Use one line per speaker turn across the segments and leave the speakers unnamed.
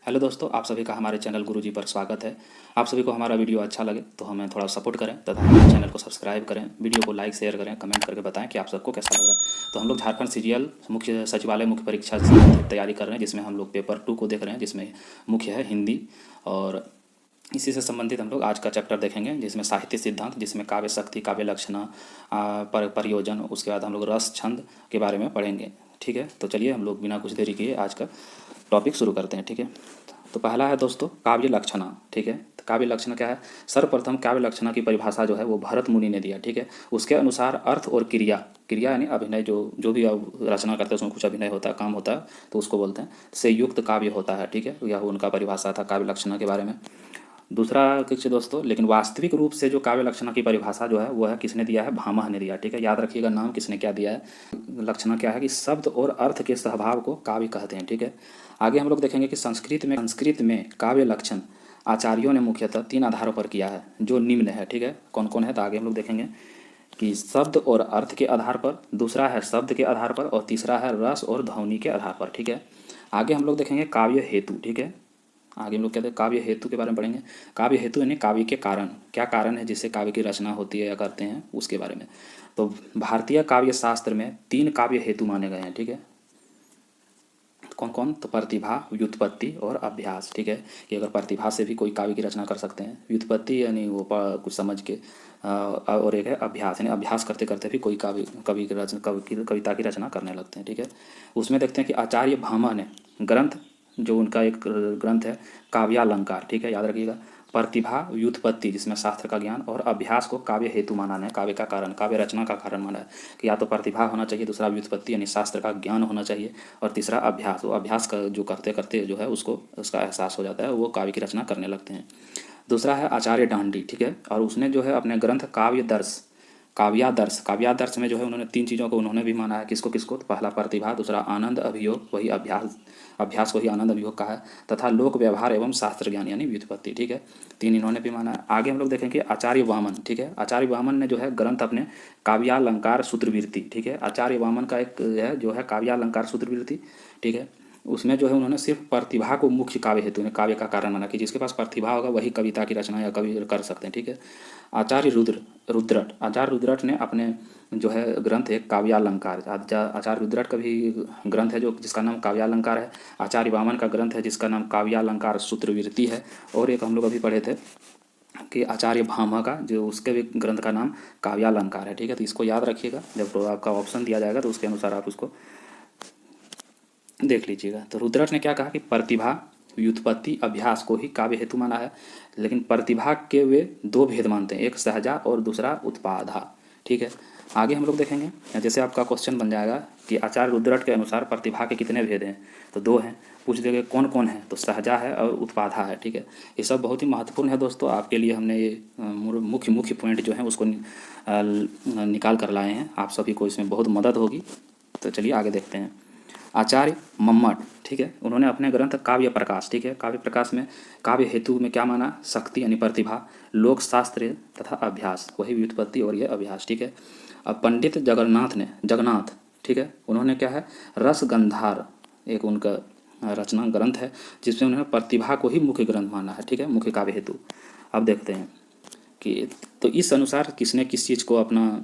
Hello दोस्तों, आप सभी का हमारे चैनल गुरुजी पर स्वागत है। आप सभी को हमारा वीडियो अच्छा लगे तो हमें थोड़ा सपोर्ट करें तथा हमारे चैनल को सब्सक्राइब करें, वीडियो को लाइक शेयर करें, कमेंट करके बताएं कि आप सबको कैसा लग रहा है। तो हम लोग झारखंड सीजीएल मुख्य सचिवालय मुख्य परीक्षा से संबंधित तैयारी कर रहे हैं, जिसमें हम लोग पेपर 2 को देख रहे हैं, जिसमें मुख्य है हिंदी। और इसी से संबंधित हम लोग आज का चैप्टर देखेंगे, जिसमें साहित्य सिद्धांत, जिसमें काव्य शक्ति, काव्य लक्षणा, प्रयोजन, उसके बाद हम लोग रस छंद के बारे में पढ़ेंगे। ठीक है, तो चलिए हम लोग बिना कुछ देरी किए आज का टॉपिक शुरू करते हैं। ठीक है, तो पहला है दोस्तों काव्य लक्षणा। ठीक है, तो काव्य लक्षणा क्या है? सर्वप्रथम काव्य लक्षणा की परिभाषा जो है वो भरत मुनि ने दिया। ठीक है, उसके अनुसार अर्थ और क्रिया, क्रिया यानी अभिनय, जो जो भी आप रचना करते हैं उसमें कुछ अभिनय होता है, काम होता है, तो उसको बोलते हैं, से युक्त काव्य होता है। ठीक है, यह उनका परिभाषा था काव्य लक्षणा के बारे में। दूसरा कुछ दोस्तों, लेकिन वास्तविक रूप से जो काव्य लक्षणा की परिभाषा जो है वो है किसने दिया है? भामह ने दिया। ठीक है, याद रखिएगा नाम किसने क्या दिया है। लक्षणा क्या है कि शब्द और अर्थ के सहभाव को काव्य कहते हैं। ठीक है, आगे हम लोग देखेंगे कि संस्कृत में काव्य लक्षण आचार्यों ने मुख्यतः 3 आधारों पर किया है, जो निम्न है। ठीक है, कौन कौन है? तो आगे हम लोग देखेंगे कि शब्द और अर्थ के आधार पर, दूसरा है शब्द के आधार पर, और तीसरा है रस और ध्वनि के आधार पर। ठीक है, आगे हम लोग देखेंगे काव्य हेतु। ठीक है, आगे हम लोग कहते हैं काव्य हेतु के बारे में पढ़ेंगे। काव्य हेतु यानी काव्य के कारण, क्या कारण है जिससे काव्य की रचना होती है या करते हैं, उसके बारे में। तो भारतीय काव्य शास्त्र में 3 काव्य हेतु माने गए हैं। ठीक है, कौन कौन? तो प्रतिभा, व्युत्पत्ति और अभ्यास। ठीक है, कि अगर प्रतिभा से भी कोई काव्य की रचना कर सकते हैं, व्युत्पत्ति यानी वो कुछ समझ के, और एक है अभ्यास, यानी अभ्यास करते करते भी कोई कविता की रचना करने लगते हैं। ठीक है, उसमें देखते हैं कि आचार्य भामह ने ग्रंथ, जो उनका एक ग्रंथ है काव्यालंकार। ठीक है, याद रखिएगा। प्रतिभा, व्युत्पत्ति जिसमें शास्त्र का ज्ञान, और अभ्यास को काव्य हेतु माना है, काव्य का कारण, काव्य रचना का कारण माना है। कि या तो प्रतिभा होना चाहिए, दूसरा व्युत्पत्ति यानी शास्त्र का ज्ञान होना चाहिए, और तीसरा अभ्यास, वो अभ्यास का जो करते करते जो है उसको उसका एहसास हो जाता है, वो काव्य की रचना करने लगते हैं। दूसरा है आचार्य डांडी। ठीक है, और उसने जो है अपने ग्रंथ काव्यादर्श में जो है उन्होंने 3 चीज़ों को उन्होंने भी माना है। किसको किसको? तो पहला प्रतिभा, दूसरा आनंद अभियोग, वही अभ्यास, अभ्यास को ही आनंद अभियोग कहा है, तथा लोक व्यवहार एवं शास्त्र ज्ञान यानी व्युत्पत्ति। ठीक है, 3 इन्होंने भी माना है। आगे हम लोग देखेंगे आचार्य वामन। ठीक है, आचार्य वामन ने जो है ग्रंथ अपने काव्यालंकार सूत्रवृत्ति। ठीक है, आचार्य वामन का एक है जो है काव्यालंकार सूत्रवृत्ति। ठीक है, उसमें जो है उन्होंने सिर्फ प्रतिभा को मुख्य काव्य हेतु ने काव्य का कारण माना, कि जिसके पास प्रतिभा होगा वही कविता की रचना या कवि कर सकते हैं। ठीक है, आचार्य रुद्रट ने अपने जो है ग्रंथ है काव्यालंकार, आचार्य रुद्रट का भी ग्रंथ है जो जिसका नाम काव्यालंकार है। आचार्य वामन का ग्रंथ है जिसका नाम काव्यालंकार सूत्रवृत्ति है। और एक हम लोग अभी पढ़े थे कि आचार्य भामह का, जो उसके भी ग्रंथ का नाम काव्यालंकार है। ठीक है, तो इसको याद रखिएगा, जब तो आपका ऑप्शन दिया जाएगा तो उसके अनुसार आप उसको देख लीजिएगा। तो रुद्रट ने क्या कहा कि प्रतिभा, व्युत्पत्ति, अभ्यास को ही काव्य हेतु माना है, लेकिन प्रतिभा के वे 2 भेद मानते हैं, एक सहजा और दूसरा उत्पाधा। ठीक है, आगे हम लोग देखेंगे, जैसे आपका क्वेश्चन बन जाएगा कि आचार्य रुद्रट के अनुसार प्रतिभा के कितने भेद हैं, तो 2 हैं। पूछ देंगे कौन कौन है, तो सहजा है और उत्पाधा है। ठीक है, ये सब बहुत ही महत्वपूर्ण है दोस्तों, आपके लिए हमने ये मुख्य पॉइंट जो हैं उसको निकाल कर लाए हैं, आप सभी को इसमें बहुत मदद होगी। तो चलिए आगे देखते हैं। आचार्य मम्मट, ठीक है, उन्होंने अपने ग्रंथ काव्य प्रकाश, ठीक है, काव्य प्रकाश में काव्य हेतु में क्या माना? शक्ति यानी प्रतिभा, लोक शास्त्र तथा अभ्यास, वही व्युत्पत्ति और ये अभ्यास। ठीक है, अब पंडित जगन्नाथ, ठीक है, उन्होंने क्या है? रसगंधार, एक उनका रचना ग्रंथ है जिसमें उन्होंने प्रतिभा को ही मुख्य ग्रंथ माना है। ठीक है, मुख्य काव्य हेतु। अब देखते हैं कि तो इस अनुसार किसने किस चीज़ को अपना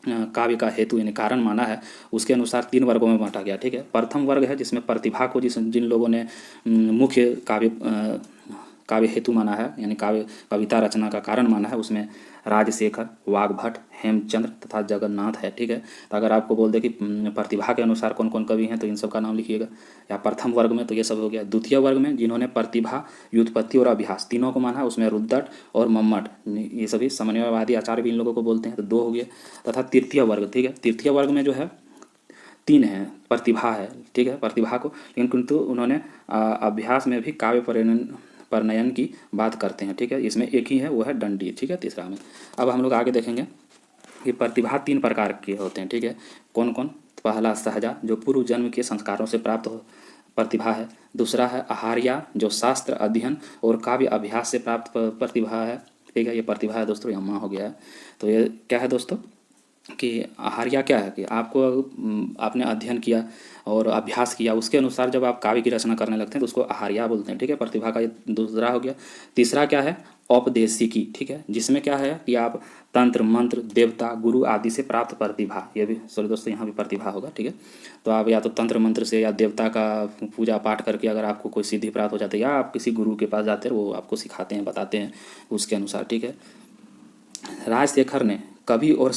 काव्य का हेतु यानी कारण माना है, उसके अनुसार 3 वर्गों में बांटा गया। ठीक है, प्रथम वर्ग है जिसमें प्रतिभा को जिन लोगों ने मुख्य काव्य हेतु माना है, यानी कविता रचना का कारण माना है, उसमें राजशेखर, वाग्भट, हेमचंद्र तथा जगन्नाथ है। ठीक है, तो अगर आपको बोल दे कि प्रतिभा के अनुसार कौन कौन कवि हैं, तो इन सब का नाम लिखिएगा। या प्रथम वर्ग में तो ये सब हो गया। द्वितीय वर्ग में जिन्होंने प्रतिभा, व्युत्पत्ति और अभ्यास तीनों को माना है, उसमें रुद्रट और मम्मट, ये सभी समन्वयवादी आचार्य भी इन लोगों को बोलते हैं, तो 2 हो गए। तथा तृतीय वर्ग, ठीक है, तृतीय वर्ग में जो है 3 है, प्रतिभा है। ठीक है, प्रतिभा को, लेकिन किंतु उन्होंने अभ्यास में भी काव्य परिणयन की बात करते हैं। ठीक है, इसमें एक ही है, वो है दंडी। ठीक है, तीसरा में। अब हम लोग आगे देखेंगे कि प्रतिभा 3 प्रकार के होते हैं। ठीक है, कौन कौन? पहला सहजा, जो पूर्व जन्म के संस्कारों से प्राप्त हो प्रतिभा है। दूसरा है आहार्या, जो शास्त्र अध्ययन और काव्य अभ्यास से प्राप्त प्रतिभा है। ठीक है, ये प्रतिभा है दोस्तों, यहाँ हो गया है। तो ये क्या है दोस्तों? कि आहार्या क्या है कि आपको आपने अध्ययन किया और अभ्यास किया, उसके अनुसार जब आप काव्य की रचना करने लगते हैं तो उसको आहार्या बोलते हैं। ठीक है, प्रतिभा का ये दूसरा हो गया। तीसरा क्या है, औपदेशिकी। ठीक है, जिसमें क्या है कि आप तंत्र मंत्र देवता गुरु आदि से प्राप्त प्रतिभा, ये भी सॉरी दोस्तों यहाँ भी प्रतिभा होगा। ठीक है, तो आप या तो तंत्र मंत्र से या देवता का पूजा पाठ करके अगर आपको कोई सिद्धि प्राप्त हो जाती है, या आप किसी गुरु के पास जाते हैं, वो आपको सिखाते हैं बताते हैं उसके अनुसार। ठीक है, राजशेखर ने कवि और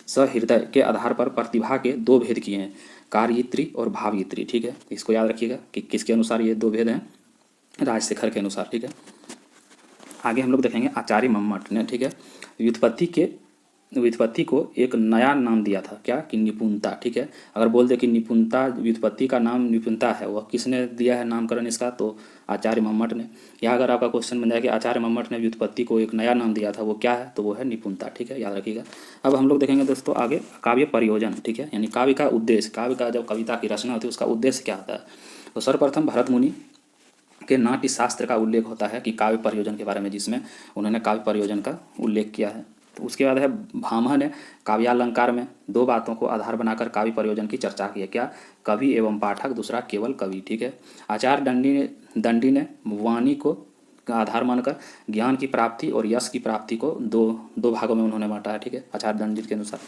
सहृदय के आधार पर प्रतिभा के दो भेद किए हैं, कार्यित्री और भावयित्री। ठीक है, इसको याद रखिएगा कि किसके अनुसार ये दो भेद हैं, राजशेखर के अनुसार। ठीक है, आगे हम लोग देखेंगे आचार्य मम्मट ने, ठीक है, व्युत्पत्ति को एक नया नाम दिया था, क्या कि निपुणता। ठीक है, अगर बोल दे कि निपुणता, व्युत्पत्ति का नाम निपुणता है, वह किसने दिया है नामकरण इसका, तो आचार्य मम्मट ने। या अगर आपका क्वेश्चन बन जाए कि आचार्य मम्मट ने व्युत्पत्ति को एक नया नाम दिया था, वो क्या है, तो वो है निपुणता। ठीक है, याद रखिएगा। अब हम लोग देखेंगे दोस्तों आगे काव्य प्रयोजन। ठीक है, यानी काव्य का उद्देश्य, काव्य का जब कविता की रचना होती है उसका उद्देश्य क्या होता है। तो सर्वप्रथम भरत मुनि के नाट्य शास्त्र का उल्लेख होता है कि काव्य प्रयोजन के बारे में, जिसमें उन्होंने काव्य प्रयोजन का उल्लेख किया है। तो उसके बाद है भामह ने काव्यालंकार में दो बातों को आधार बनाकर काव्य प्रयोजन की चर्चा की है, क्या, कवि एवं पाठक, दूसरा केवल कवि। ठीक है, आचार्य दंडी ने वाणी को आधार मानकर ज्ञान की प्राप्ति और यश की प्राप्ति को दो दो भागों में उन्होंने बांटा है। ठीक है, आचार्य दंडी के अनुसार।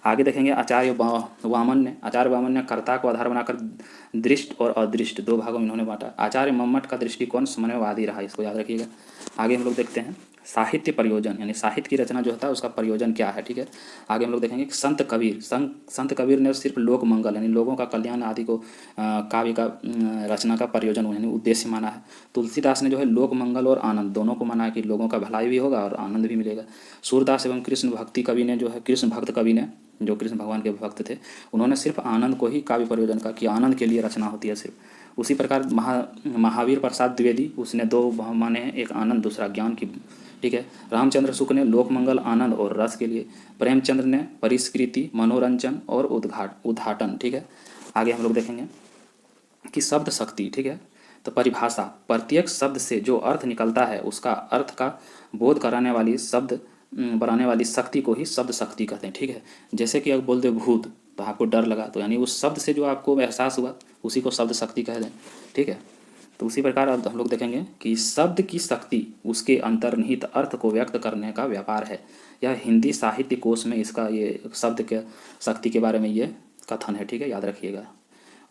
आगे देखेंगे आचार्य वामन ने कर्ता को आधार बनाकर दृष्ट और अदृष्ट दो भागों में इन्होंने बांटा। आचार्य मम्मट का दृष्टिकोण समन्वयवादी रहा, इसको याद रखिएगा। आगे हम लोग देखते हैं साहित्य प्रयोजन, यानी साहित्य की रचना जो होता है उसका प्रयोजन क्या है। ठीक है, आगे हम लोग देखेंगे संत कबीर ने सिर्फ लोक मंगल यानी लोगों का कल्याण आदि को काव्य का रचना का प्रयोजन उन्होंने उद्देश्य माना है। तुलसीदास ने जो है लोक मंगल और आनंद दोनों को माना है कि लोगों का भलाई भी होगा और आनंद भी मिलेगा। सूरदास एवं कृष्ण भक्ति कवि ने जो है, कृष्ण भक्त कवि ने जो कृष्ण भगवान के भक्त थे, उन्होंने सिर्फ आनंद को ही काव्य प्रयोजन का कि आनंद के लिए रचना होती है सिर्फ। उसी प्रकार महावीर प्रसाद द्विवेदी, उसने दो माने, एक आनंद दूसरा ज्ञान की। ठीक है, रामचंद्र शुक्ल ने लोकमंगल आनंद और रस के लिए, प्रेमचंद्र ने परिष्कृति मनोरंजन और उद्घाटन। ठीक है, आगे हम लोग देखेंगे कि शब्द शक्ति। ठीक है, तो परिभाषा, प्रत्येक शब्द से जो अर्थ निकलता है उसका अर्थ का बोध कराने वाली शब्द बनाने वाली शक्ति को ही शब्द शक्ति कहते हैं। ठीक है, जैसे कि अगर बोल दे भूत तो आपको डर लगा, तो यानी उस शब्द से जो आपको एहसास हुआ उसी को शब्द शक्ति कह दें। ठीक है, तो उसी प्रकार अब हम लोग देखेंगे कि शब्द की शक्ति उसके अंतर्निहित अर्थ को व्यक्त करने का व्यापार है। यह हिंदी साहित्य कोश में इसका ये शब्द के शक्ति के बारे में ये कथन है। ठीक है, याद रखिएगा।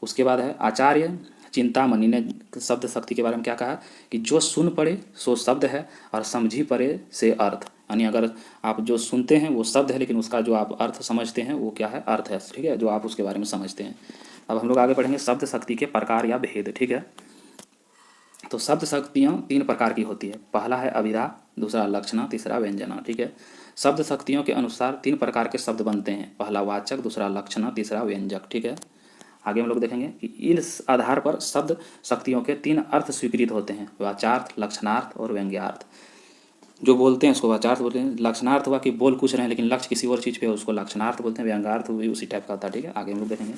उसके बाद है आचार्य चिंतामणि ने शब्द शक्ति के बारे में क्या कहा कि जो सुन पड़े सो शब्द है और समझी पड़े से अर्थ, यानी अगर आप जो सुनते हैं वो शब्द है लेकिन उसका जो आप अर्थ समझते हैं वो क्या है, अर्थ है। ठीक है, जो आप उसके बारे में समझते हैं। अब हम लोग आगे पढ़ेंगे शब्द शक्ति के प्रकार या भेद। ठीक है, तो शब्द शक्तियाँ तीन प्रकार की होती है, पहला है अभिधा, दूसरा लक्षणा, तीसरा व्यंजना। ठीक है, शब्द शक्तियों के अनुसार तीन प्रकार के शब्द बनते हैं, पहला वाचक, दूसरा लक्षणा, तीसरा व्यंजक। ठीक है, आगे हम लोग देखेंगे कि इस आधार पर शब्द शक्तियों के तीन अर्थ स्वीकृत होते हैं, वाचार्थ, लक्षणार्थ और व्यंग्यार्थ। जो बोलते हैं उसको वाचार्थ बोलते हैं, लक्षणार्थ हुआ कि बोल कुछ रहे हैं लेकिन लक्ष्य किसी और चीज़ पे है, उसको लक्षणार्थ बोलते हैं, व्यंग्यार्थ भी उसी टाइप का होता है। ठीक है, आगे हम लोग देखेंगे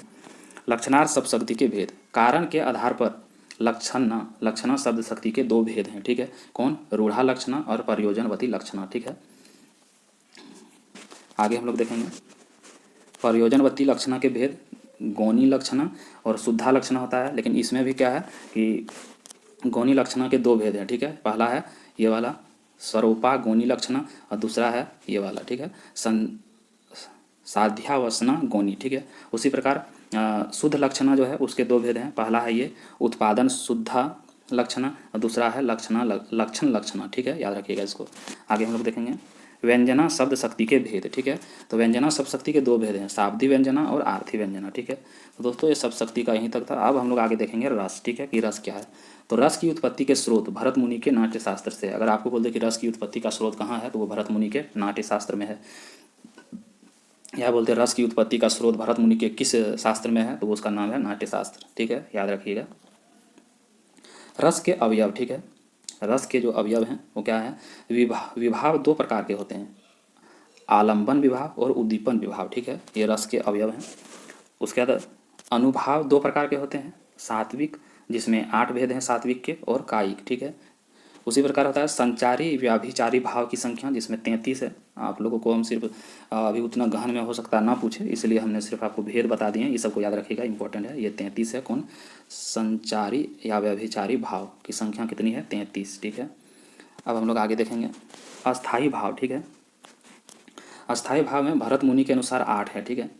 लक्षणार्थ शब्द शक्ति के भेद, कारण के आधार पर लक्षणा शब्द शक्ति के दो भेद हैं। ठीक है, कौन, रूढ़ा लक्षणा और प्रयोजनवती लक्षणा। ठीक है, आगे हम लोग देखेंगे प्रयोजनवती लक्षणा के भेद, गौणी लक्षणा और शुद्धा लक्षणा होता है, लेकिन इसमें भी क्या है कि गौणी लक्षणा के दो भेद हैं। ठीक है, पहला है ये वाला स्वरूपा गौणी लक्षणा और दूसरा है ये वाला। ठीक है, साध्यावसना गौणी। ठीक है, उसी प्रकार शुद्ध लक्षणा जो है उसके दो भेद हैं, पहला है ये उत्पादन शुद्धा लक्षणा और दूसरा है लक्षण लक्षणा। ठीक है, याद रखिएगा इसको। आगे हम लोग देखेंगे व्यंजना शब्द शक्ति के भेद। ठीक है, तो व्यंजना शब्द शक्ति के दो भेद हैं, शाब्दी व्यंजना और आर्थी व्यंजना। ठीक है, तो दोस्तों ये शब्द शक्ति का यहीं तक था। अब हम लोग आगे देखेंगे रस। ठीक है, कि रस क्या है। तो रस की उत्पत्ति के स्रोत भरत मुनि के नाट्य शास्त्र से। अगर आपको बोल दे कि रस की उत्पत्ति का स्रोत कहाँ है, तो वो भरत मुनि के नाट्य शास्त्र में है। यह बोलते हैं रस की उत्पत्ति का स्रोत भरत मुनि के किस शास्त्र में है, तो उसका नाम है नाट्य शास्त्र। ठीक है, याद रखिएगा। रस के अवयव। ठीक है, रस के जो अवयव हैं वो क्या है, विभाव दो प्रकार के होते हैं, आलंबन विभाव और उद्दीपन विभाव। ठीक है, ये रस के अवयव हैं। उसके बाद अनुभाव दो प्रकार के होते हैं, सात्विक जिसमें 8 भेद हैं सात्विक के, और कायिक। ठीक है, उसी प्रकार होता है संचारी व्याभिचारी भाव की संख्या, जिसमें 33 है। आप लोगों को हम सिर्फ अभी उतना गहन में हो सकता है ना पूछे, इसलिए हमने सिर्फ आपको भेद बता दिए हैं। ये सबको याद रखिएगा, इंपॉर्टेंट है। ये 33 है। कौन? संचारी या व्याभिचारी भाव की संख्या कितनी है? 33। ठीक है, अब हम लोग आगे देखेंगे अस्थाई भाव। ठीक है, अस्थाई भाव में भरत मुनि के अनुसार 8 है। ठीक है,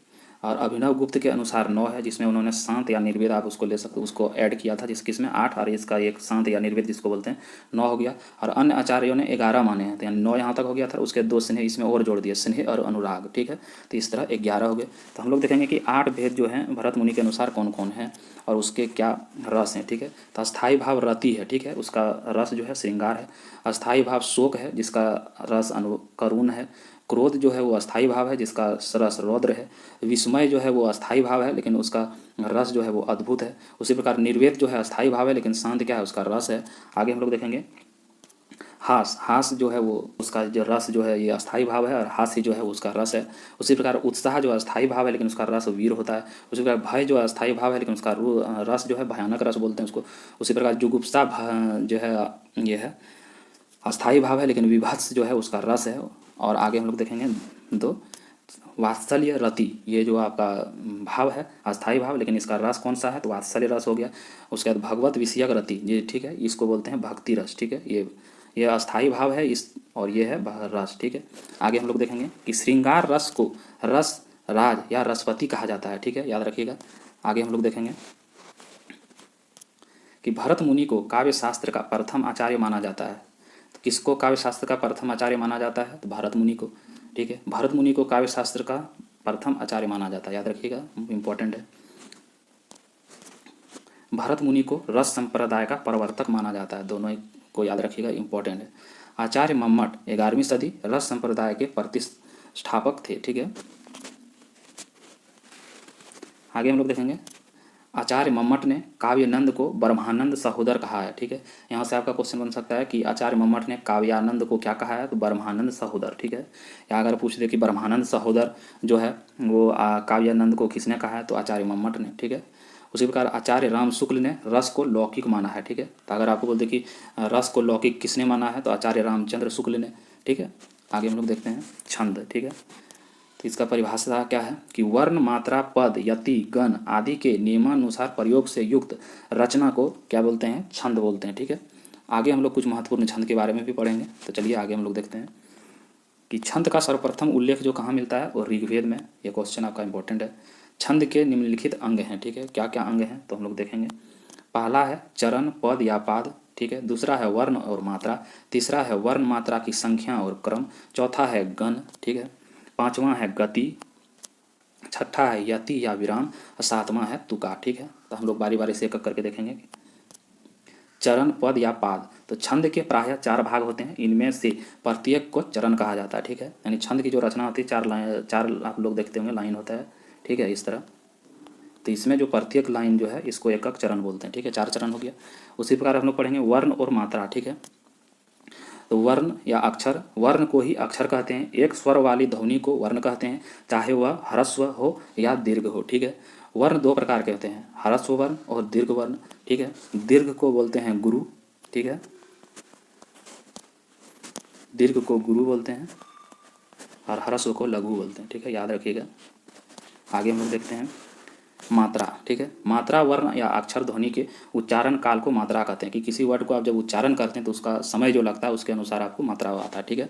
और अभिनव गुप्त के अनुसार 9 है, जिसमें उन्होंने शांत या निर्वेद, आप उसको ले सकते, उसको ऐड किया था, किसमें 8, और इसका एक शांत या निर्वेद जिसको बोलते हैं 9 हो गया। और अन्य आचार्यों ने 11 माने हैं, तो यानी 9 यहाँ तक हो गया था। उसके 2 स्नेह इसमें और जोड़ दिए, स्नेह और अनुराग। ठीक है, तो इस तरह 11 हो गए। तो हम लोग देखेंगे कि 8 भेद जो हैं भरत मुनि के अनुसार कौन कौन है और उसके क्या रस हैं। ठीक है, तो अस्थाई भाव रति है। ठीक है, उसका रस जो है श्रृंगार है। अस्थाई भाव शोक है, जिसका रस करुण है। क्रोध जो है वो अस्थाई भाव है, जिसका रस रौद्र है। विस्मय जो है वो अस्थाई भाव है, लेकिन उसका रस जो है वो अद्भुत है। उसी प्रकार निर्वेद जो है अस्थाई भाव है, लेकिन शांत क्या है? उसका रस है। आगे हम लोग देखेंगे हास, हास जो है वो उसका जो रस जो है ये अस्थाई भाव है, और हास्य जो है उसका रस है। उसी प्रकार उत्साह जो अस्थाई भाव है, लेकिन उसका रस वीर होता है। उसी प्रकार भय जो अस्थाई भाव है, लेकिन उसका रस जो है भयानक रस बोलते हैं उसको। उसी प्रकार जुगुप्सा जो है ये है अस्थाई भाव है, लेकिन विभत्स जो है उसका रस है। और आगे हम लोग देखेंगे 2 वात्सल्य रति, ये जो आपका भाव है अस्थाई भाव, लेकिन इसका रस कौन सा है? तो वात्सल्य रस हो गया। उसके बाद भगवत विषयक रति, ये ठीक है, इसको बोलते हैं भक्ति रस। ठीक है, ये अस्थाई भाव है इस, और ये है रस। ठीक है, आगे हम लोग देखेंगे कि श्रृंगार रस को रस राज या रसपति कहा जाता है। ठीक है, याद रखिएगा। आगे हम लोग देखेंगे कि भरत मुनि को काव्य शास्त्र का प्रथम आचार्य माना जाता है। तो किसको काव्य शास्त्र का प्रथम आचार्य माना जाता है? तो भरत मुनि को। ठीक है, भरत मुनि को काव्य शास्त्र का प्रथम आचार्य माना जाता है, याद रखिएगा, इंपॉर्टेंट है। भरत मुनि को रस संप्रदाय का प्रवर्तक माना जाता है, दोनों को याद रखिएगा, इंपॉर्टेंट है। आचार्य मम्मट 11वीं सदी रस संप्रदाय के प्रतिष्ठापक थे। ठीक है, आगे हम लोग देखेंगे आचार्य मम्मट ने काव्यानंद को ब्रह्मानंद सहोदर कहा है। ठीक है, यहाँ से आपका क्वेश्चन बन सकता है कि आचार्य मम्मट ने काव्यानंद को क्या कहा है? तो ब्रह्मानंद सहोदर। ठीक है, या अगर पूछ दे कि ब्रह्मानंद सहोदर जो है वो काव्यानंद को किसने कहा है? तो आचार्य मम्मट ने। ठीक है, उसी प्रकार आचार्य राम शुक्ल ने रस को लौकिक माना है। ठीक है, तो अगर आपको बोलते कि रस को लौकिक किसने माना है? तो आचार्य रामचंद्र शुक्ल ने। ठीक है, आगे हम लोग देखते हैं छंद। ठीक है, तो इसका परिभाषा क्या है कि वर्ण मात्रा पद यति गण आदि के नियमानुसार प्रयोग से युक्त रचना को क्या बोलते हैं? छंद बोलते हैं। ठीक है, आगे हम लोग कुछ महत्वपूर्ण छंद के बारे में भी पढ़ेंगे। तो चलिए आगे हम लोग देखते हैं कि छंद का सर्वप्रथम उल्लेख जो कहाँ मिलता है? और ऋग्वेद में। ये क्वेश्चन आपका इंपॉर्टेंट है। छंद के निम्नलिखित अंग हैं। ठीक है, क्या क्या अंग हैं? तो हम लोग देखेंगे। पहला है चरण पद या पाद। ठीक है, दूसरा है वर्ण और मात्रा, तीसरा है वर्ण मात्रा की संख्या और क्रम, चौथा है गण। ठीक है, पांचवा है गति, छठा है यति या विराम, और सातवां है तुका। ठीक है, तो हम लोग बारी बारी से एक एक करके देखेंगे। चरण पद या पाद, तो छंद के प्रायः 4 भाग होते हैं, इनमें से प्रत्येक को चरण कहा जाता है। ठीक है, यानी छंद की जो रचना होती है 4 लाइन, 4 आप लोग देखते होंगे लाइन होता है। ठीक है, इस तरह। तो इसमें जो प्रत्येक लाइन जो है इसको एक एक चरण बोलते हैं। ठीक है, 4 चरण हो गया। उसी प्रकार हम लोग पढ़ेंगे वर्ण और मात्रा। ठीक है, तो वर्ण या अक्षर, वर्ण को ही अक्षर कहते हैं। एक स्वर वाली ध्वनि को वर्ण कहते हैं, चाहे वह ह्रस्व हो या दीर्घ हो। ठीक है, वर्ण 2 प्रकार के होते हैं, ह्रस्व वर्ण और दीर्घ वर्ण। ठीक है, दीर्घ को बोलते हैं गुरु। ठीक है, दीर्घ को गुरु बोलते हैं और ह्रस्व को लघु बोलते हैं। ठीक है, याद रखिएगा। आगे हम लोग देखते हैं मात्रा। ठीक है, मात्रा वर्ण या अक्षर ध्वनि के उच्चारण काल को मात्रा कहते हैं, कि किसी वर्ड को आप जब उच्चारण करते हैं तो उसका समय जो लगता है उसके अनुसार आपको मात्रा आता है। ठीक है,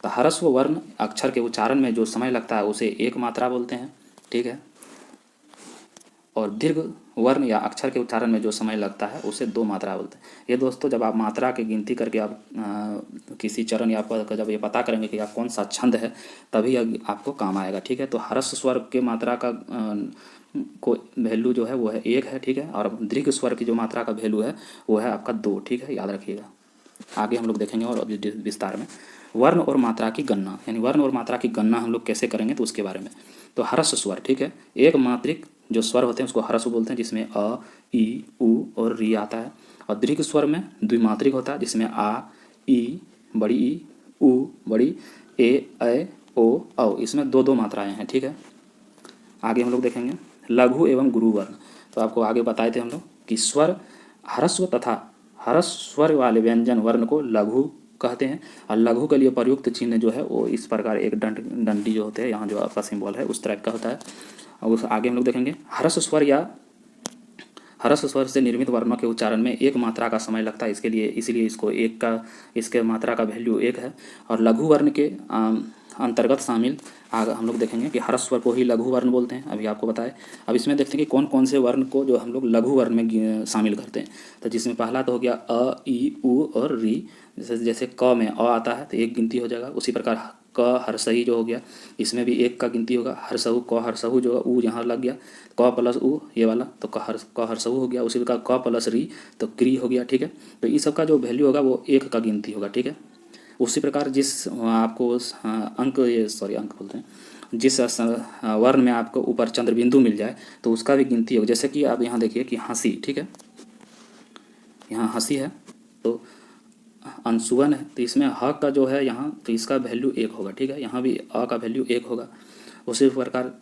तो ह्रस्व वर्ण अक्षर के उच्चारण में जो समय लगता है उसे 1 मात्रा बोलते हैं। ठीक है, और दीर्घ वर्ण या अक्षर के उच्चारण में जो समय लगता है उसे 2 मात्रा बोलते हैं। ये दोस्तों जब आप मात्रा की गिनती करके आप किसी चरण या पद का जब ये पता करेंगे कि आप कौन सा छंद है, तभी आपको काम आएगा। ठीक है, तो ह्रस्व स्वर के मात्रा का को वैल्यू जो है वो है 1 है। ठीक है, और दीर्घ स्वर की जो मात्रा का वैल्यू है वो है आपका 2। ठीक है, याद रखिएगा। आगे हम लोग देखेंगे और अभी विस्तार में वर्ण और मात्रा की गणना, यानी वर्ण और मात्रा की गणना हम लोग कैसे करेंगे तो उसके बारे में। तो ह्रस्व स्वर, ठीक है, एक मात्रिक जो स्वर होते हैं उसको ह्रस्व बोलते हैं, जिसमें अ, ई, उ और री आता है। और दीर्घ स्वर में द्विमात्रिक होता है, जिसमें आ, ई बड़ी ई, उ बड़ी ए, ओ, औ, इसमें 2 मात्राएं हैं। ठीक है, आगे हम लोग देखेंगे लघु एवं गुरु वर्ण। तो आपको आगे बताए थे हम लोग कि स्वर ह्रस्व तथा हर्ष स्वर वाले व्यंजन वर्ण को लघु कहते हैं और लघु के लिए प्रयुक्त चिन्ह जो है वो इस प्रकार एक डंडी जो होते हैं, यहाँ जो आपका सिंबल है उस टाइप का होता है। और उस आगे हम लोग देखेंगे हर्ष स्वर या हर्ष स्वर से निर्मित वर्णों के उच्चारण में एक मात्रा का समय लगता है, इसके लिए इसीलिए इसको एक का इसके मात्रा का वैल्यू एक है। और लघु वर्ण के अंतर्गत शामिल आगे हम लोग देखेंगे कि हर्ष स्वर को ही लघु वर्ण बोलते हैं, अभी आपको बताएं। अब इसमें देखते हैं कि कौन कौन से वर्ण को जो हम लोग लघु वर्ण में शामिल करते हैं। तो जिसमें पहला तो हो गया अ, ई, उ और री। जैसे जैसे क में अ आता है तो एक गिनती हो जाएगा, उसी प्रकार क हर्षई जो हो गया इसमें भी एक का गिनती होगा। हर्षऊ क हर्षऊ जो ऊ यहाँ लग गया, क प्लस ऊ ये वाला तो क हर्षऊ हो गया। उसी प्रकार क प्लस री तो क्री हो गया, ठीक है। तो इस सब का जो वैल्यू होगा वो एक का गिनती होगा, ठीक है। उसी प्रकार जिस आपको अंक बोलते हैं, जिस वर्ण में आपको ऊपर चंद्र बिंदु मिल जाए तो उसका भी गिनती होगा। जैसे कि आप यहाँ देखिए कि हंसी, ठीक है, यहाँ हंसी है तो अंशुवन है तो इसमें ह का जो है यहाँ तो इसका वैल्यू एक होगा, ठीक है। यहाँ भी अ का वैल्यू एक होगा। उसी प्रकार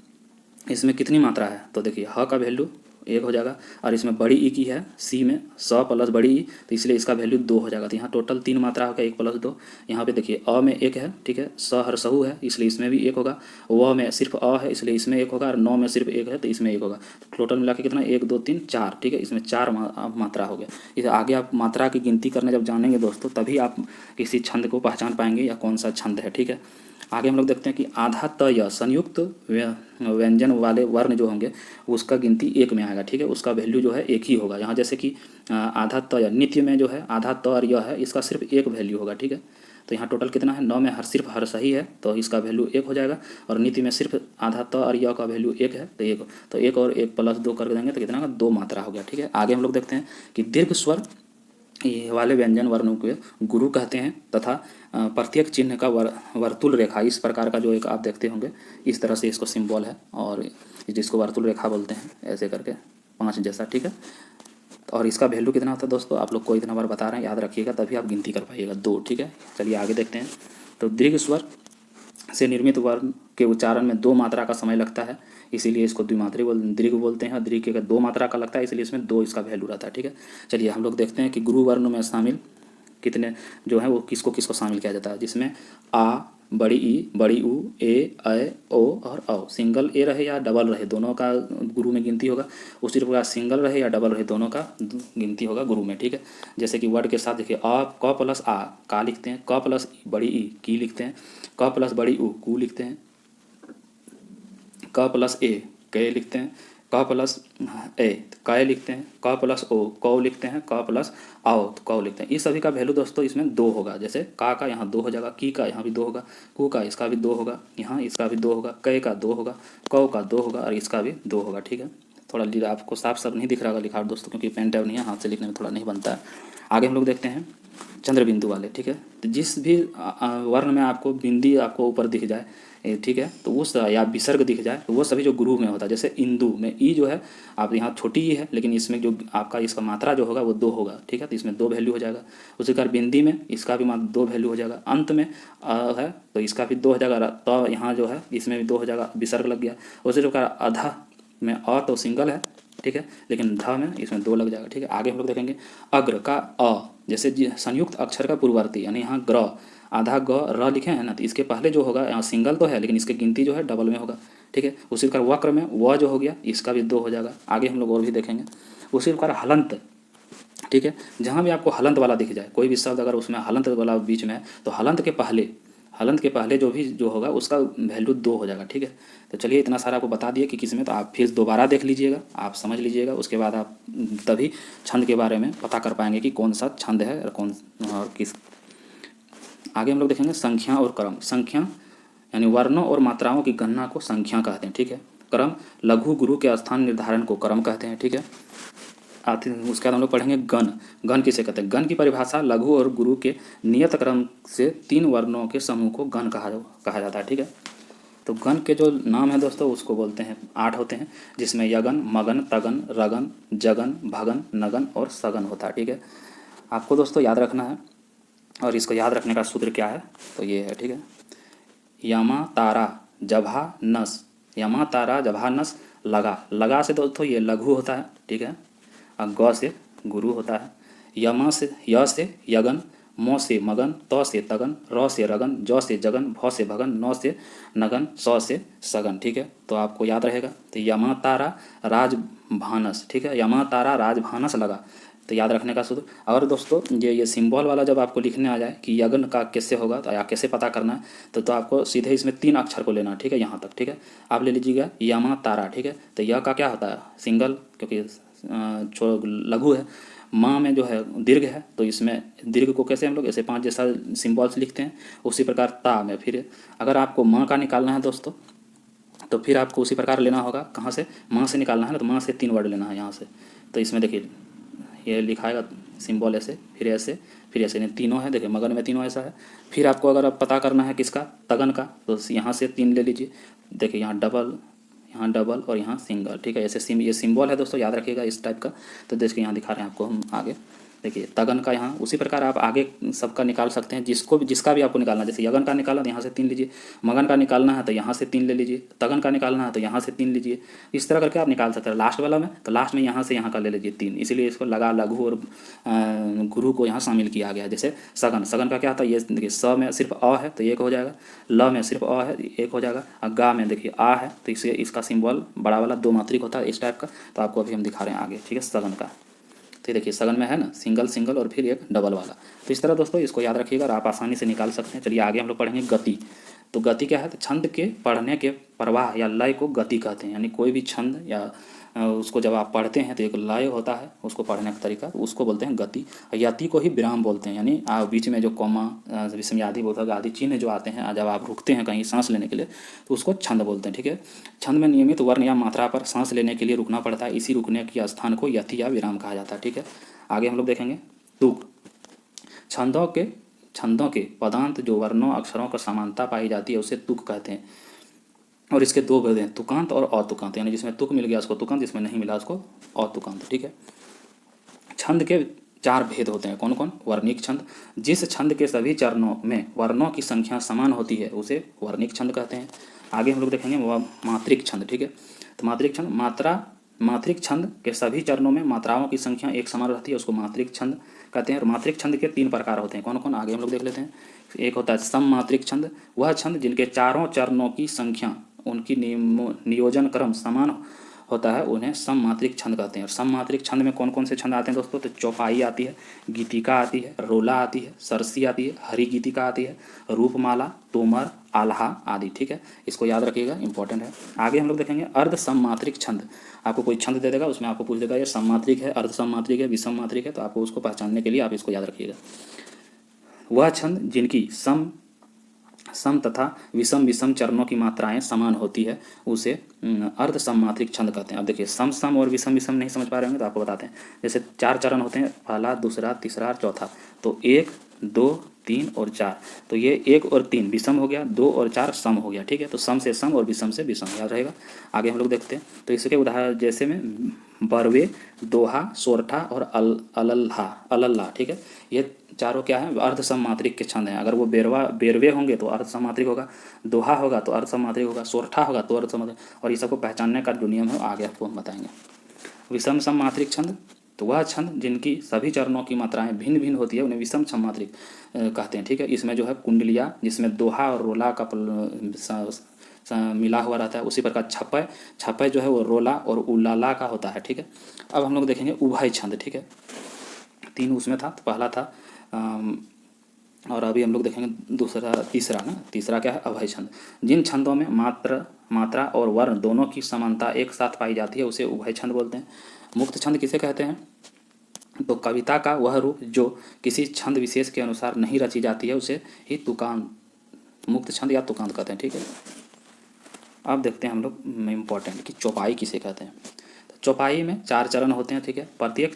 इसमें कितनी मात्रा है तो देखिए ह का वैल्यू एक हो जाएगा और इसमें बड़ी ई की है सी में स प्लस बड़ी ई तो इसलिए इसका वैल्यू दो हो जाएगा। तो यहाँ टोटल तीन मात्रा होगा, एक प्लस दो। यहाँ पे देखिए अ में एक है, ठीक है, स हर्षऊ है इसलिए इसमें भी एक होगा, व में सिर्फ अ है इसलिए इसमें एक होगा और नौ में सिर्फ एक है तो इसमें एक होगा। तो टोटल मिला के कितना, एक दो तीन चार, ठीक है, इसमें चार मात्रा हो गया। इसे आगे आप मात्रा की गिनती करने जब जानेंगे दोस्तों तभी आप किसी छंद को पहचान पाएंगे या कौन सा छंद है, ठीक है। आगे हम लोग देखते हैं कि आधा त या संयुक्त व्यंजन वाले वर्ण जो होंगे उसका गिनती एक में आएगा, ठीक है, उसका वैल्यू जो है एक ही होगा। यहाँ जैसे कि आधा त या नित्य में जो है आधा त और य है इसका सिर्फ एक वैल्यू होगा, ठीक है। तो यहाँ टोटल कितना है, नौ में सिर्फ हर सही है तो इसका वैल्यू एक हो जाएगा और नित्य में सिर्फ आधा त और य का वैल्यू एक है तो एक और एक प्लस दो कर देंगे तो कितना का दो मात्रा हो गया, ठीक है। आगे हम लोग देखते हैं कि दीर्घ स्वर ये वाले व्यंजन वर्णों को गुरु कहते हैं तथा प्रत्येक चिन्ह का वर्तुल रेखा इस प्रकार का जो एक आप देखते होंगे इस तरह से इसको सिंबल है और जिसको वर्तुल रेखा बोलते हैं ऐसे करके पांच जैसा, ठीक है। और इसका वैल्यू कितना होता है दोस्तों आप लोग को इतना बार बता रहे हैं, याद रखिएगा तभी आप गिनती कर पाइएगा, दो, ठीक है। चलिए आगे देखते हैं। तो दीर्घ स्वर से निर्मित वर्ण के उच्चारण में दो मात्रा का समय लगता है इसीलिए इसको द्विमात्री दीर्घ बोलते हैं। दीर्घ के दो मात्रा का लगता है इसलिए इसमें दो इसका वैल्यू रहता है, ठीक है। चलिए हम लोग देखते हैं कि गुरु वर्ण में शामिल कितने जो है वो किसको किसको शामिल किया जाता है, जिसमें आ, बड़ी ई, बड़ी ऊ, ए, ओ और औ। सिंगल ए रहे या डबल रहे दोनों का गुरु में गिनती होगा। उसी प्रकार सिंगल रहे या डबल रहे दोनों का गिनती होगा गुरु में, ठीक है। जैसे कि वर्ड के साथ देखिए अ क प्लस आ का लिखते हैं, क प्लस बड़ी ई की लिखते हैं, क प्लस बड़ी ऊ कू लिखते हैं, क प्लस ए के लिखते हैं, क प्लस ए कै लिखते हैं, क प्लस ओ कौ लिखते हैं, क प्लस आओ तो कौ लिखते हैं। इस सभी का वैल्यू दोस्तों इसमें दो होगा। जैसे का यहाँ दो हो जाएगा, की का यहाँ भी दो होगा, कू का इसका भी दो होगा, यहाँ इसका भी दो होगा, कै का दो होगा, कौ का दो होगा और इसका भी दो होगा, ठीक है। थोड़ा आपको साफ साफ नहीं दिख रहा होगा लिखा दोस्तों क्योंकि पेन टैब नहीं है, हाथ से लिखने में थोड़ा नहीं बनता है। आगे हम लोग देखते हैं चंद्र बिंदु वाले, ठीक है। तो जिस भी वर्ण में आपको बिंदी आपको ऊपर दिख जाए, ठीक है, तो उस या विसर्ग दिख जाए तो वो सभी जो गुरु में होता है। जैसे इंदु में ई जो है आप यहाँ छोटी ही है लेकिन इसमें जो आपका इसका मात्रा जो होगा वो दो होगा, ठीक है, तो इसमें दो वैल्यू हो जाएगा। उसी प्रकार बिंदी में इसका भी मात्र दो वैल्यू हो जाएगा। अंत में है तो इसका भी दो हो जाएगा, तो यहाँ जो है इसमें भी दो हो जाएगा, विसर्ग लग गया। उसी प्रकार अधा में अ तो सिंगल है, ठीक है, लेकिन ध में इसमें दो लग जाएगा, ठीक है। आगे हम लोग देखेंगे अग्र का अ, जैसे संयुक्त अक्षर का पूर्ववर्ती यानी यहाँ ग्र आधा ग र लिखे हैं ना तो इसके पहले जो होगा यहाँ सिंगल तो है लेकिन इसकी गिनती जो है डबल में होगा, ठीक है। उसी प्रकार वक्र में व जो हो गया इसका भी दो हो जाएगा। आगे हम लोग और भी देखेंगे। उसी प्रकार हलंत, ठीक है, जहाँ भी आपको हलंत वाला दिख जाए कोई भी शब्द अगर उसमें हलंत वाला बीच में है तो हलंत के पहले जो होगा उसका वैल्यू दो हो जाएगा, ठीक है। तो चलिए इतना सारा आपको बता दिए कि किस में, तो आप फिर दोबारा देख लीजिएगा, आप समझ लीजिएगा, उसके बाद आप तभी छंद के बारे में पता कर पाएंगे कि कौन सा छंद है और किस। आगे हम लोग देखेंगे संख्या और क्रम। संख्या यानी वर्णों और मात्राओं की गणना को संख्या कहते हैं, ठीक है। क्रम लघु गुरु के स्थान निर्धारण को क्रम कहते हैं, ठीक है। उसके बाद हम लोग पढ़ेंगे गण। गण किसे कहते हैं? गण की परिभाषा लघु और गुरु के नियत क्रम से तीन वर्णों के समूह को गण कहा जाता है, ठीक है। तो गण के जो नाम है दोस्तों उसको बोलते हैं, 8 होते हैं, जिसमें यगन, मगन, तगन, रगन, जगन, भगन, नगन और सगन होता है, ठीक है। आपको दोस्तों याद रखना है और इसको याद रखने का सूत्र क्या है तो ये है, ठीक है। यमा तारा जभा नस, यमा तारा जभा नस लगा से दोस्तों ये लघु होता है, ठीक है, और ग से गुरु होता है। यमा से य से यगन, मो से मगन, त से तगन, र से रगन, ज से जगन, भ से भगन, न से नगन, स से सगन। ठीक है, तो आपको याद रहेगा। तो यमा तारा राजभानस, ठीक है, यमा तारा राजभानस लगा, तो याद रखने का सूत्र। और दोस्तों ये सिंबल वाला जब आपको लिखने आ जाए कि यगन का कैसे होगा तो या कैसे पता करना है, तो आपको सीधे इसमें 3 अक्षर को लेना है। ठीक है, यहाँ तक। ठीक है, आप ले लीजिएगा यमा तारा। ठीक है, तो यह का क्या होता है सिंगल, क्योंकि लघु है। माँ में जो है दीर्घ है, तो इसमें दीर्घ को कैसे हम लोग ऐसे 5 जैसा सिंबल्स लिखते हैं, उसी प्रकार ता में फिर अगर आपको माँ का निकालना है दोस्तों, तो फिर आपको उसी प्रकार लेना होगा। कहाँ से? माँ से निकालना है ना, तो माँ से 3 वर्ड लेना है यहाँ से। तो इसमें देखिए ये लिखाएगा सिंबल ऐसे, फिर ऐसे, फिर ऐसे, नहीं तीनों है। देखिए मगन में तीनों ऐसा है। फिर आपको अगर आप पता करना है किसका, तगन का, तो यहाँ से 3 ले लीजिए। देखिए यहाँ डबल और यहाँ सिंगल। ठीक है, ऐसे ये सिंबल है दोस्तों, याद रखिएगा इस टाइप का। तो देखिए यहाँ दिखा रहे हैं आपको हम आगे। देखिए तगन का यहाँ उसी प्रकार आप आगे सबका निकाल सकते हैं, जिसका भी आपको निकालना है। जैसे यगन का निकालना तो यहाँ से 3 लीजिए, मगन का निकालना है तो यहाँ से 3 ले लीजिए, तगन का निकालना है तो यहाँ से 3 लीजिए। इस तरह करके आप निकाल सकते हैं। लास्ट वाला में तो लास्ट में यहाँ से यहाँ का ले लीजिए 3, इसीलिए इसको लगा, लघु और गुरु को यहाँ शामिल किया गया। जैसे सगन का क्या होता है, ये देखिए स में सिर्फ अ है तो 1 हो जाएगा, ल में सिर्फ अ है 1 हो जाएगा, और गा में देखिए आ है, तो इससे इसका सिंबल बड़ा वाला 2 मात्रिक होता है इस टाइप का। तो आपको अभी हम दिखा रहे हैं आगे। ठीक है, सगन का। तो देखिए सगन में है ना सिंगल और फिर एक डबल वाला। तो इस तरह दोस्तों इसको याद रखिएगा और आप आसानी से निकाल सकते हैं। चलिए आगे हम लोग पढ़ेंगे गति। तो गति क्या है? तो छंद के पढ़ने के प्रवाह या लय को गति कहते हैं। यानी कोई भी छंद या उसको जब आप पढ़ते हैं तो एक लय होता है, उसको पढ़ने का तरीका, उसको बोलते हैं गति। यति को ही विराम बोलते हैं, यानी बीच में जो कॉमा, विषम आदि बोधक आदि चिन्ह जो आते हैं, जब आप रुकते हैं कहीं सांस लेने के लिए, तो उसको छंद बोलते हैं। ठीक है, छंद में नियमित वर्ण या मात्रा पर सांस लेने के लिए रुकना पड़ता है। इसी रुकने के स्थान को यति या विराम कहा जाता है। ठीक है, आगे हम लोग देखेंगे तुक। छंदों के पदांत जो वर्णों अक्षरों का समानता पाई जाती है उसे तुक कहते हैं। और इसके 2 भेद हैं, तुकांत और अतुकांत। यानी जिसमें तुक मिल गया उसको तुकांत, जिसमें नहीं मिला उसको अतुकांत। ठीक है, छंद के 4 भेद होते हैं। कौन कौन? वर्णिक छंद, जिस छंद के सभी चरणों में वर्णों की संख्या समान होती है उसे वर्णिक छंद कहते हैं। आगे हम लोग देखेंगे वह मात्रिक छंद। ठीक है, तो मात्रिक छंद मात्रिक छंद के सभी चरणों में मात्राओं की संख्या एक समान रहती है, उसको मात्रिक छंद कहते हैं। और मात्रिक छंद के 3 प्रकार होते हैं। कौन कौन? आगे हम लोग देख लेते हैं। एक होता है सम मात्रिक छंद, वह छंद जिनके चारों चरणों की संख्या, उनकी नियोजन क्रम समान होता है, उन्हें सम मात्रिक छंद कहते हैं। और सम मात्रिक छंद में कौन कौन से छंद आते हैं दोस्तों? तो चौपाई आती है, गीतिका आती है, रोला आती है, सरसी आती है, हरि गीतिका आती है, रूपमाला, तोमर, आल्हा आदि। ठीक है, इसको याद रखिएगा, इंपॉर्टेंट है। आगे हम लोग देखेंगे अर्ध सम मात्रिक छंद। आपको कोई छंद दे देगा, उसमें आपको पूछ देगा ये सम मात्रिक है, अर्ध सम मात्रिक है, विषम मात्रिक है, तो आपको उसको पहचानने के लिए आप इसको याद रखिएगा। वह छंद जिनकी सम तथा विषम चरणों की मात्राएं समान होती है उसे अर्ध सममात्रिक छंद कहते हैं। अब देखिए सम और विषम नहीं समझ पा रहे होंगे तो आपको बताते हैं। जैसे 4 चरण होते हैं, पहला, दूसरा, तीसरा और चौथा। तो 1, 2, 3 और 4, तो ये 1 और 3 विषम हो गया, 2 और 4 सम हो गया। ठीक है, तो सम से सम और विषम से विषम, याद रहेगा। आगे हम लोग देखते हैं। तो इसके उदाहरण जैसे में बरवे, दोहा, सोरठा और अलल्ला। ठीक है, ये चारों क्या है? अर्ध सममात्रिक के छंद हैं। अगर वो बेरवे होंगे तो अर्ध सममात्रिक होगा, दोहा होगा तो अर्ध सममात्रिक होगा, सोरठा होगा तो अर्ध सममात्रिक। और ये सबको पहचानने का जो नियम है आगे आपको हम बताएंगे। विषम सममात्रिक छंद, तो वह छंद जिनकी सभी चरणों की मात्राएं भिन्न भिन्न होती है उन्हें विषम सममात्रिक कहते हैं। ठीक है, इसमें जो है कुंडलिया, जिसमें दोहा और रोला का मिला हुआ रहता है। उसी प्रकार छपय जो है वो रोला और उलाला का होता है। ठीक है, अब हम लोग देखेंगे उभय छंद। ठीक है, 3 उसमें था, तो पहला था और अभी हम लोग देखेंगे तीसरा क्या है? अभय छंद। जिन छंदों में मात्रा और वर्ण दोनों की समानता एक साथ पाई जाती है उसे उभय छंद बोलते हैं। मुक्त छंद किसे कहते हैं? तो कविता का वह रूप जो किसी छंद विशेष के अनुसार नहीं रची जाती है उसे ही तुकांत, मुक्त छंद या तुकांत कहते हैं। ठीक है, अब देखते हैं हम लोग इम्पोर्टेंट कि चौपाई किसे कहते हैं। तो चौपाई में 4 चरण होते हैं। ठीक है, प्रत्येक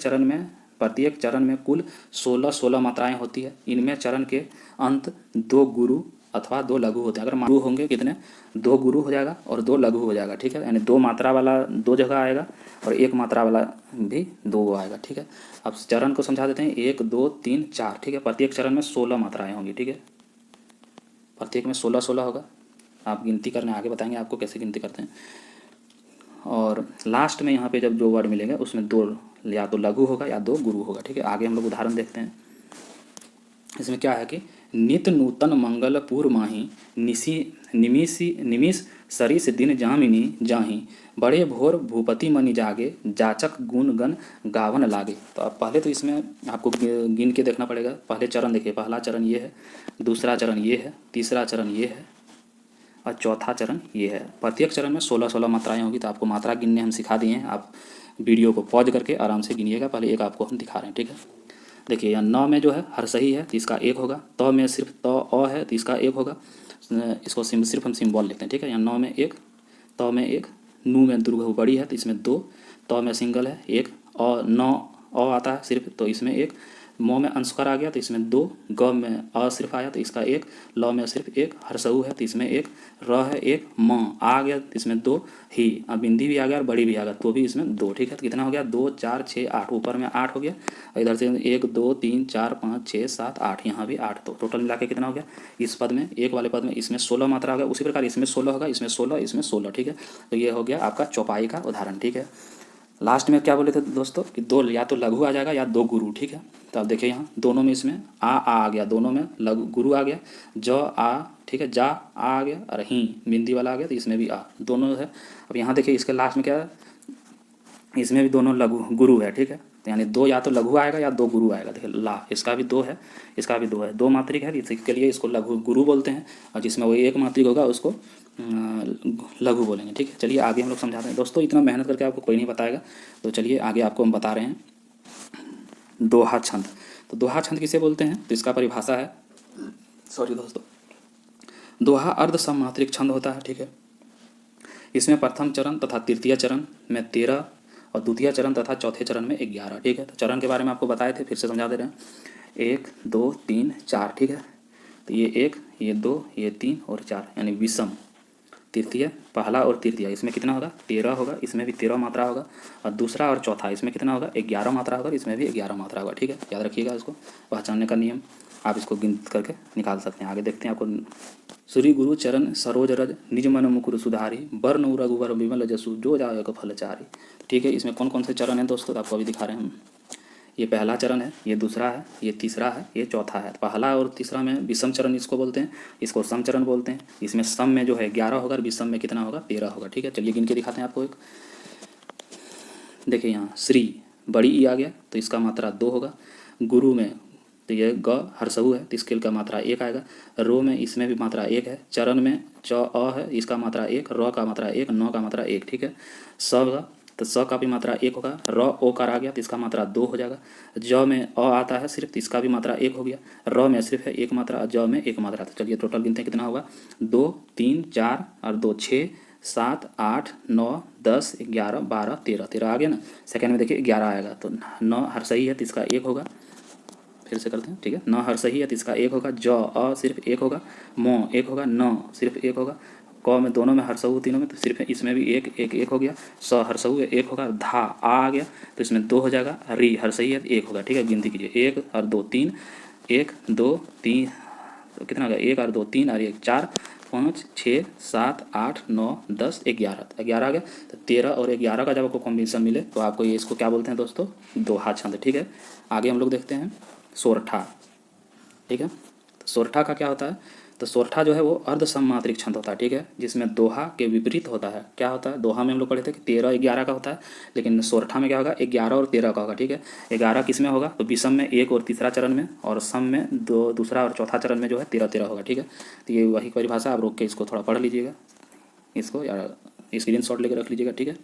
चरण में कुल 16 मात्राएं होती है। इनमें चरण के अंत 2 गुरु अथवा 2 लघु होते हैं। अगर गुरु होंगे कितने? 2 गुरु हो जाएगा और 2 लघु हो जाएगा। ठीक है, यानी 2 मात्रा वाला 2 जगह आएगा और 1 मात्रा वाला भी 2 आएगा। ठीक है, अब चरण को समझा देते हैं। 1, 2, 3, 4। ठीक है, प्रत्येक चरण में 16 मात्राएं होंगी। ठीक है, प्रत्येक में 16 होगा। आप गिनती करने आगे बताएंगे आपको कैसे गिनती करते हैं। और लास्ट में यहाँ पे जब जो वर्ड मिलेंगे उसमें 2 या तो लघु होगा या दो गुरु होगा। ठीक है, आगे हम लोग उदाहरण देखते हैं। इसमें क्या है कि नित नूतन मंगल पूर माही निमिष सरिस दिन जामिनी जाही बड़े भोर भूपति मनि जागे जाचक गुण गण गावन लागे। तो अब पहले तो इसमें आपको गिन के देखना पड़ेगा। पहले चरण देखिए, पहला चरण ये है, दूसरा चरण ये है, तीसरा चरण ये है और चौथा चरण ये है। प्रत्येक चरण में 16-16 मात्राएं होगी। तो आपको मात्रा गिनने हम सिखा दिए हैं, आप वीडियो को पॉज करके आराम से गिनिएगा। पहले एक आपको हम दिखा रहे हैं। ठीक है, देखिए यहाँ न में जो है हर सही है तो इसका एक होगा। त में सिर्फ त अ है तो इसका एक होगा। इसको सिर्फ हम सिंबल लिखते हैं। ठीक है, यहाँ न में एक, त में एक, नू में दुर्घ बड़ी है तो इसमें दो, त में सिंगल है एक, अ न अ आता है सिर्फ तो इसमें एक, म में अंशकार आ गया तो इसमें दो, ग में अ सिर्फ आया तो इसका एक, ल में सिर्फ एक, हरसऊ है तो इसमें एक, र है एक, म आ गया तो इसमें दो, ही अब बिंदी भी आ गया और बड़ी भी आ गया तो भी इसमें दो। ठीक है, तो कितना हो गया 2 4 6 8, ऊपर में 8 हो गया और इधर से 1 2 3 4 5 6 7 8, यहाँ भी 8। तो टोटल मिला के कितना हो गया इस पद में, एक वाले पद में इसमें 16 मात्रा हो गया। उसी प्रकार इसमें 16 होगा, इसमें 16, इसमें 16। ठीक है, तो ये हो गया आपका चौपाई का उदाहरण। ठीक है, लास्ट में क्या बोले थे दोस्तों कि दो या तो लघु आ जाएगा या दो गुरु। ठीक है, तो आप देखिए यहाँ दोनों में इसमें आ गया, दोनों में लघु गुरु आ गया, ज आ, ठीक है, जा आ गया और ही बिंदी वाला आ गया तो इसमें भी आ दोनों है। अब यहाँ देखिए इसके लास्ट में क्या है, इसमें भी दोनों लघु गुरु है। ठीक है, तो यानी दो या तो लघु आएगा या दो गुरु आएगा। देखिए ला, इसका भी दो है, इसका भी दो है, दो मात्रिक है इसके लिए इसको लघु गुरु बोलते हैं और जिसमें वो एक मात्रिक होगा उसको लघु बोलेंगे। ठीक है, चलिए आगे हम लोग समझाते हैं। दोस्तों इतना मेहनत करके आपको कोई नहीं बताएगा, तो चलिए आगे आपको हम बता रहे हैं दोहा छंद। तो दोहा छंद किसे बोलते हैं तो इसका परिभाषा है, सॉरी दोस्तों, दोहा अर्ध सममात्रिक छंद होता है। ठीक है, इसमें प्रथम चरण तथा तृतीय चरण में 13 और द्वितीय चरण तथा चौथे चरण में 11। ठीक है, तो चरण के बारे में आपको बताए थे, फिर से समझा दे रहे हैं। 1 2 3 4। ठीक है, तो ये 1, ये 2, ये 3 और 4 यानी विषम तृतीय, पहला और तृतीय इसमें कितना होगा 13 होगा, इसमें भी 13 मात्रा होगा और दूसरा और चौथा इसमें कितना होगा 11 मात्रा होगा, इसमें भी 11 मात्रा होगा। ठीक है, याद रखिएगा इसको, पहचानने का नियम आप इसको गिनत करके निकाल सकते हैं। आगे देखते हैं आपको। श्री गुरु चरण सरोज रज निज मन मुकुर सुधारी वर्ण रघुवर विमल जसु जो जाय फल चारी। ठीक है, इसमें कौन कौन से चरण हैं दोस्तों, तो आपको अभी दिखा रहे हैं हम। ये पहला चरण है, ये दूसरा है, ये तीसरा है, ये चौथा है। पहला और तीसरा में विषम चरण इसको बोलते हैं, इसको सम चरण बोलते हैं। इसमें सम में जो है 11 होगा और विषम में कितना होगा 13 होगा। ठीक है, चलिए गिन के दिखाते हैं आपको एक। देखिए यहाँ श्री बड़ी ई आ गया तो इसका मात्रा 2 होगा। गुरु में तो ये ग हरसहु है तो इसके का मात्रा 1 आएगा। रो में इसमें भी मात्रा 1 है। चरण में च अ है इसका मात्रा 1, र का मात्रा 1, न का मात्रा 1। ठीक है, स का तो स का भी मात्रा 1 होगा। र ओ कार आ गया तो इसका मात्रा 2 हो जाएगा। ज में अ आता है सिर्फ तो इसका भी मात्रा 1 हो गया। र में सिर्फ है 1 मात्रा, ज में 1 मात्रा। तो चलिए टोटल गिनते हैं कितना होगा 2 3 4 और 2 6 7 8 9 10 11 12 13 13 आ गया ना। सेकंड में देखिए 11 आएगा तो न हर सही है तो इसका 1 होगा। फिर से करते हैं। ठीक है, न हर सही है तो इसका 1 होगा। ज अ सिर्फ 1 होगा, म 1 होगा, न सिर्फ 1 होगा। क में दोनों में हरसहु तीनों में तो सिर्फ इसमें भी 1 1 1 हो गया। स हरसहु 1 होगा। धा आ गया तो इसमें 2 हो जाएगा। री हर सही है तो 1 होगा। ठीक है, गिनती कीजिए 1 और 2 3, 1 2 3 तो कितना होगा 1 और 2 3 और 1 4 5 6 7 8 9 10 11 तो 11 आ गया। तो 13 और 11 का जब आपको कॉम्बिनेशन मिले तो आपको ये इसको क्या बोलते हैं दोस्तों दोहा छंद। ठीक है, आगे हम लोग देखते हैं सोरठा। ठीक है, तो सोरठा का क्या होता है, तो सोरठा जो है वो अर्ध सममात्रिक छंद होता है। ठीक है, जिसमें दोहा के विपरीत होता है। क्या होता है, दोहा में हम लोग पढ़े थे कि 13 11 का होता है, लेकिन सोरठा में क्या होगा 11 और 13 का होगा। ठीक है, 11 किस में होगा तो विषम में 1 और तीसरा चरण में, और सम में दूसरा और चौथा चरण में जो है 13 13 होगा। ठीक है, तो ये वही परिभाषा, आप रोक के इसको थोड़ा पढ़ लीजिएगा, इसको या स्क्रीनशॉट लेकर रख लीजिएगा। ठीक है,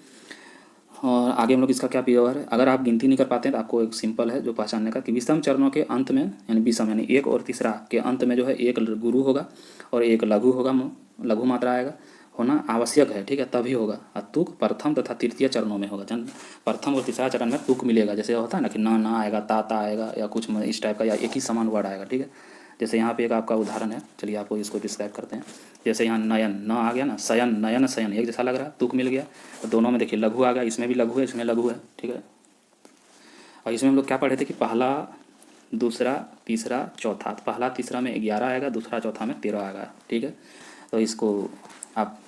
और आगे हम लोग इसका क्या व्यवहार है, अगर आप गिनती नहीं कर पाते हैं तो आपको एक सिंपल है जो पहचानने का कि विषम चरणों के अंत में यानी विषम यानी 1 और तीसरा के अंत में जो है 1 गुरु होगा और 1 लघु होगा, लघु मात्रा आएगा, होना आवश्यक है। ठीक है, तभी होगा। और तुक प्रथम तथा तृतीय चरणों में होगा। जन प्रथम और तीसरा चरण में तुक मिलेगा, जैसे होता है ना कि ना आएगा, ता आएगा या कुछ इस टाइप का, या एक ही समान वर्ड आएगा। ठीक है, जैसे यहाँ पे एक आपका उदाहरण है, चलिए आपको इसको डिस्क्राइब करते हैं। जैसे यहाँ नयन न आ गया ना, शयन नयन शयन एक जैसा लग रहा है, तुक मिल गया। तो दोनों में देखिए लघु आ गया, इसमें भी लघु है, इसमें लघु है। ठीक है, और इसमें हम लोग क्या पढ़े थे कि पहला दूसरा तीसरा चौथा, तो पहला तीसरा में 11 आएगा, दूसरा चौथा में 13 आएगा। ठीक है, तो इसको आप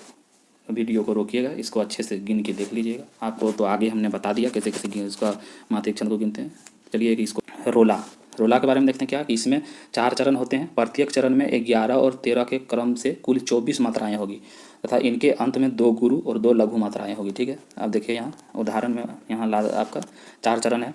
वीडियो को रोकिएगा, इसको अच्छे से गिन के देख लीजिएगा। आपको तो आगे हमने बता दिया कैसे कैसे इसका मात्रिक छंद को गिनते हैं। चलिए इसको रोला, रोला के बारे में देखते हैं क्या कि इसमें 4 चरण होते हैं। प्रत्येक चरण में 11 और 13 के क्रम से कुल 24 मात्राएं होगी तथा इनके अंत में 2 गुरु और 2 लघु मात्राएं होगी। ठीक है, अब देखिए यहाँ उदाहरण में यहाँ आपका 4 चरण है।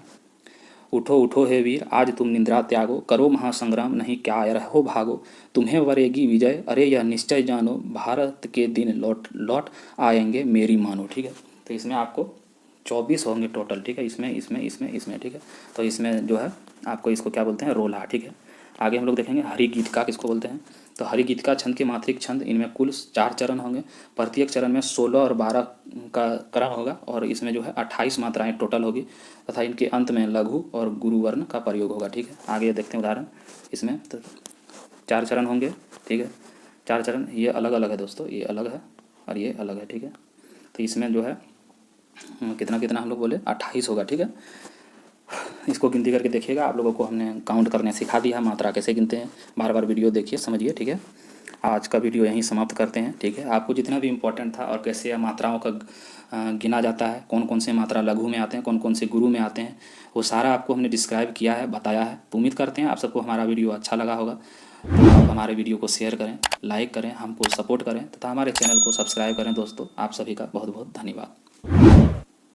उठो उठो हे वीर, आज तुम निद्रा त्यागो, करो महासंग्राम, नहीं क्या रहो भागो, तुम्हें वरेगी विजय, अरे यह निश्चय जानो, भारत के दिन लौट लौट आएंगे मेरी मानो। ठीक है, तो इसमें आपको 24 होंगे टोटल। ठीक है, इसमें ठीक है, तो इसमें जो है आपको इसको क्या बोलते हैं, रोला। ठीक है, आगे हम लोग देखेंगे हरि गीत का किसको बोलते हैं। तो हरि गीत का छंद के मात्रिक छंद, इनमें कुल 4 चरण होंगे। प्रत्येक चरण में 16 और 12 का क्रम होगा और इसमें जो है 28 मात्राएं टोटल होगी तथा इनके अंत में लघु और गुरु वर्ण का प्रयोग होगा। ठीक है, आगे देखते हैं उदाहरण। इसमें तो 4 चरण होंगे। ठीक है, 4 चरण, ये अलग अलग है दोस्तों, ये अलग है और ये अलग है। ठीक है, तो इसमें जो है कितना कितना हम लोग बोले 28 होगा। ठीक है, इसको गिनती करके देखिएगा। आप लोगों को हमने काउंट करने सिखा दिया, मात्रा कैसे गिनते हैं। बार बार वीडियो देखिए, समझिए। ठीक है, आज का वीडियो यहीं समाप्त करते हैं। ठीक है, आपको जितना भी इम्पोर्टेंट था और कैसे मात्राओं का गिना जाता है, कौन कौन से मात्रा लघु में आते हैं, कौन कौन से गुरु में आते हैं, वो सारा आपको हमने डिस्क्राइब किया है, बताया है। तो उम्मीद करते हैं आप सबको हमारा वीडियो अच्छा लगा होगा। तो आप हमारे वीडियो को शेयर करें, लाइक करें, हमको सपोर्ट करें तथा हमारे चैनल को सब्सक्राइब करें। दोस्तों, आप सभी का बहुत बहुत धन्यवाद।